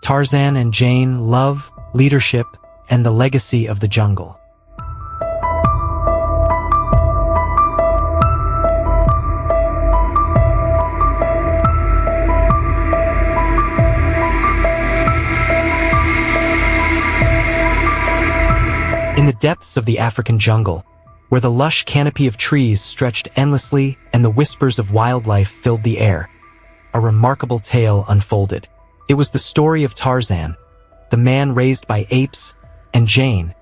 Tarzan and Jane: Love, Leadership, and the Legacy of the Jungle. In the depths of the African jungle, where the lush canopy of trees stretched endlessly and the whispers of wildlife filled the air, a remarkable tale unfolded. It was the story of Tarzan, the man raised by apes, and Jane,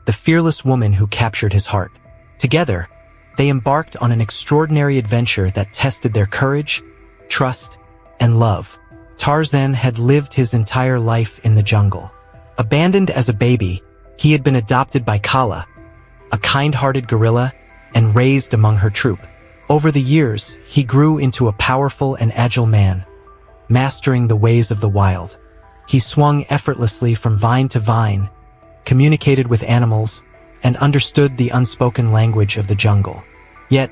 the fearless woman who captured his heart. Together, they embarked on an extraordinary adventure that tested their courage, trust, and love. Tarzan had lived his entire life in the jungle. Abandoned as a baby, he had been adopted by Kala, a kind-hearted gorilla, and raised among her troop. Over the years, he grew into a powerful and agile man, mastering the ways of the wild. He swung effortlessly from vine to vine, communicated with animals, and understood the unspoken language of the jungle. Yet,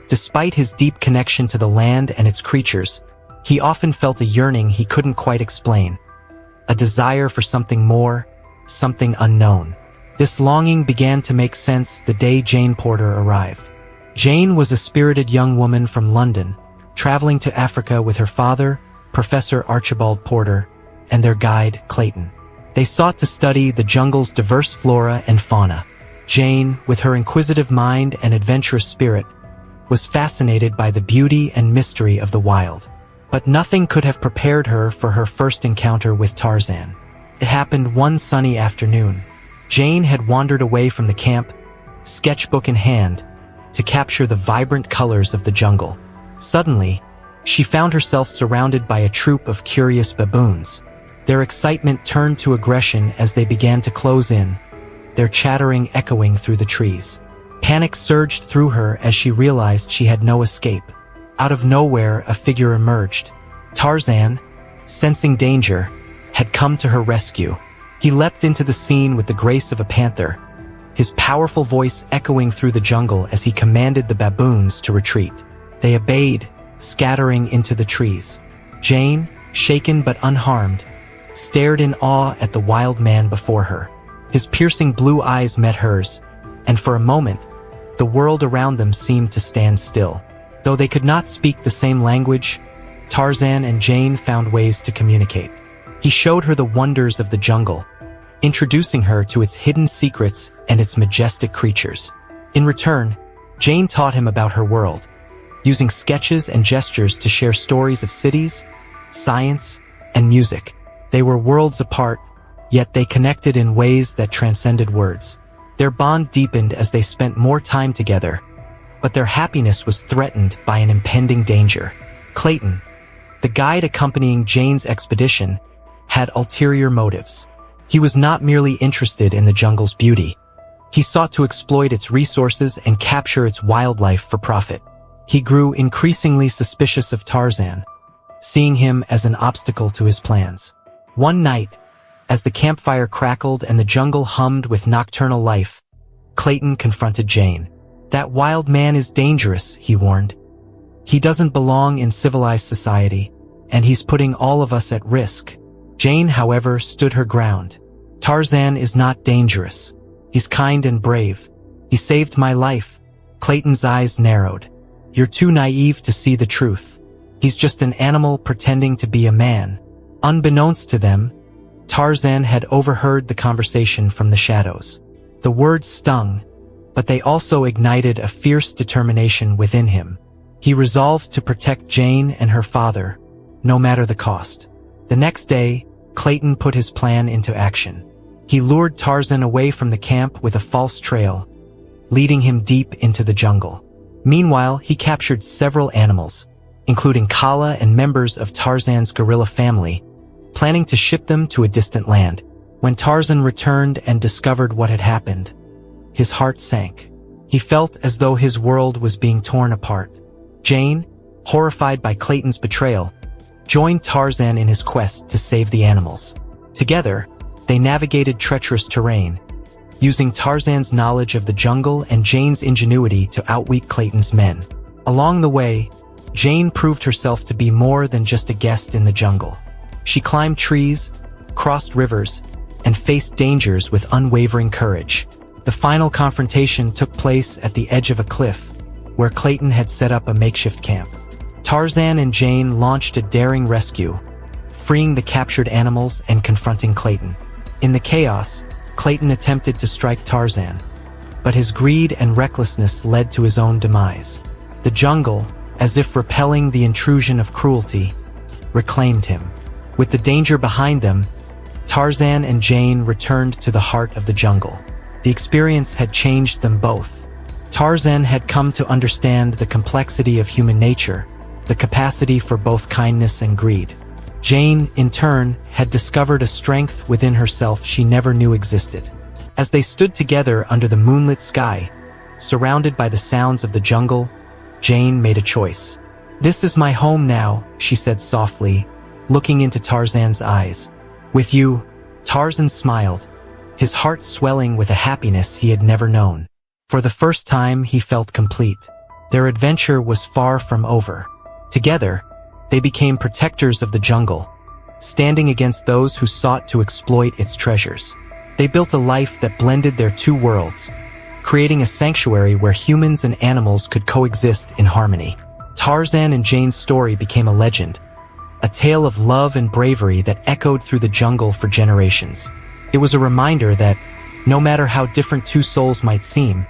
despite his deep connection to the land and its creatures, he often felt a yearning he couldn't quite explain, a desire for something more, something unknown. This longing began to make sense the day Jane Porter arrived. Jane was a spirited young woman from London, traveling to Africa with her father, Professor Archibald Porter, and their guide, Clayton. They sought to study the jungle's diverse flora and fauna. Jane, with her inquisitive mind and adventurous spirit, was fascinated by the beauty and mystery of the wild. But nothing could have prepared her for her first encounter with Tarzan. It happened one sunny afternoon. Jane had wandered away from the camp, sketchbook in hand, to capture the vibrant colors of the jungle. Suddenly, she found herself surrounded by a troop of curious baboons. Their excitement turned to aggression as they began to close in, their chattering echoing through the trees. Panic surged through her as she realized she had no escape. Out of nowhere, a figure emerged. Tarzan, sensing danger, had come to her rescue. He leapt into the scene with the grace of a panther, his powerful voice echoing through the jungle as he commanded the baboons to retreat. They obeyed, scattering into the trees. Jane, shaken but unharmed, stared in awe at the wild man before her. His piercing blue eyes met hers, and for a moment, the world around them seemed to stand still. Though they could not speak the same language, Tarzan and Jane found ways to communicate. He showed her the wonders of the jungle, introducing her to its hidden secrets and its majestic creatures. In return, Jane taught him about her world, using sketches and gestures to share stories of cities, science, and music. They were worlds apart, yet they connected in ways that transcended words. Their bond deepened as they spent more time together, but their happiness was threatened by an impending danger. Clayton, the guide accompanying Jane's expedition, had ulterior motives. He was not merely interested in the jungle's beauty. He sought to exploit its resources and capture its wildlife for profit. He grew increasingly suspicious of Tarzan, seeing him as an obstacle to his plans. One night, as the campfire crackled and the jungle hummed with nocturnal life, Clayton confronted Jane. "That wild man is dangerous," he warned. "He doesn't belong in civilized society, and he's putting all of us at risk." Jane, however, stood her ground. "Tarzan is not dangerous. He's kind and brave. He saved my life." Clayton's eyes narrowed. "You're too naive to see the truth. He's just an animal pretending to be a man." Unbeknownst to them, Tarzan had overheard the conversation from the shadows. The words stung, but they also ignited a fierce determination within him. He resolved to protect Jane and her father, no matter the cost. The next day, Clayton put his plan into action. He lured Tarzan away from the camp with a false trail, leading him deep into the jungle. Meanwhile, he captured several animals, including Kala and members of Tarzan's gorilla family, planning to ship them to a distant land. When Tarzan returned and discovered what had happened, his heart sank. He felt as though his world was being torn apart. Jane, horrified by Clayton's betrayal, joined Tarzan in his quest to save the animals. Together, they navigated treacherous terrain, using Tarzan's knowledge of the jungle and Jane's ingenuity to outwit Clayton's men. Along the way, Jane proved herself to be more than just a guest in the jungle. She climbed trees, crossed rivers, and faced dangers with unwavering courage. The final confrontation took place at the edge of a cliff, where Clayton had set up a makeshift camp. Tarzan and Jane launched a daring rescue, freeing the captured animals and confronting Clayton. In the chaos, Clayton attempted to strike Tarzan, but his greed and recklessness led to his own demise. The jungle, as if repelling the intrusion of cruelty, reclaimed him. With the danger behind them, Tarzan and Jane returned to the heart of the jungle. The experience had changed them both. Tarzan had come to understand the complexity of human nature, the capacity for both kindness and greed. Jane, in turn, had discovered a strength within herself she never knew existed. As they stood together under the moonlit sky, surrounded by the sounds of the jungle, Jane made a choice. "This is my home now," she said softly, looking into Tarzan's eyes. "With you," Tarzan smiled, his heart swelling with a happiness he had never known. For the first time, he felt complete. Their adventure was far from over. Together, they became protectors of the jungle, standing against those who sought to exploit its treasures. They built a life that blended their two worlds, creating a sanctuary where humans and animals could coexist in harmony. Tarzan and Jane's story became a legend, a tale of love and bravery that echoed through the jungle for generations. It was a reminder that, no matter how different two souls might seem,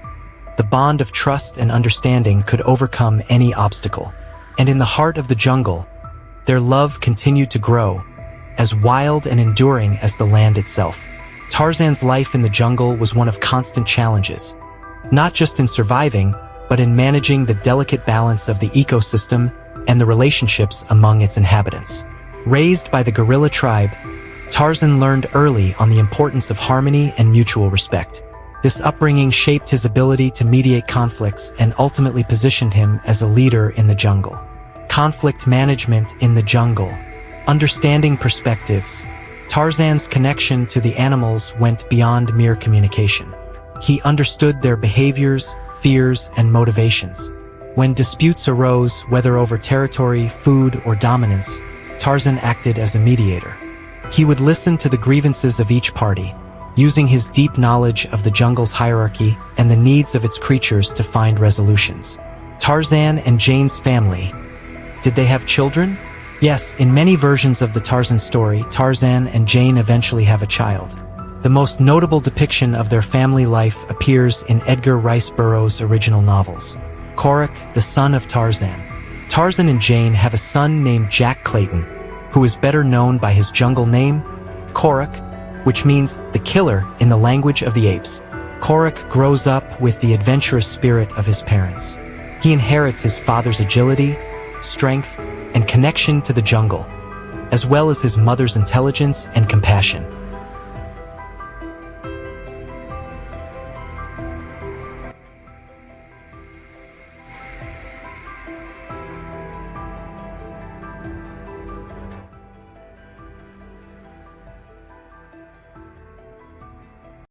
the bond of trust and understanding could overcome any obstacle. And in the heart of the jungle, their love continued to grow, as wild and enduring as the land itself. Tarzan's life in the jungle was one of constant challenges, not just in surviving, but in managing the delicate balance of the ecosystem and the relationships among its inhabitants. Raised by the gorilla tribe, Tarzan learned early on the importance of harmony and mutual respect. This upbringing shaped his ability to mediate conflicts and ultimately positioned him as a leader in the jungle. Conflict management in the jungle. Understanding perspectives. Tarzan's connection to the animals went beyond mere communication. He understood their behaviors, fears, and motivations. When disputes arose, whether over territory, food, or dominance, Tarzan acted as a mediator. He would listen to the grievances of each party, using his deep knowledge of the jungle's hierarchy and the needs of its creatures to find resolutions. Tarzan and Jane's family. Did they have children? Yes, in many versions of the Tarzan story, Tarzan and Jane eventually have a child. The most notable depiction of their family life appears in Edgar Rice Burroughs' original novels. Korak, the son of Tarzan. Tarzan and Jane have a son named Jack Clayton, who is better known by his jungle name, Korak, which means the killer in the language of the apes. Korak grows up with the adventurous spirit of his parents. He inherits his father's agility, strength, and connection to the jungle, as well as his mother's intelligence and compassion.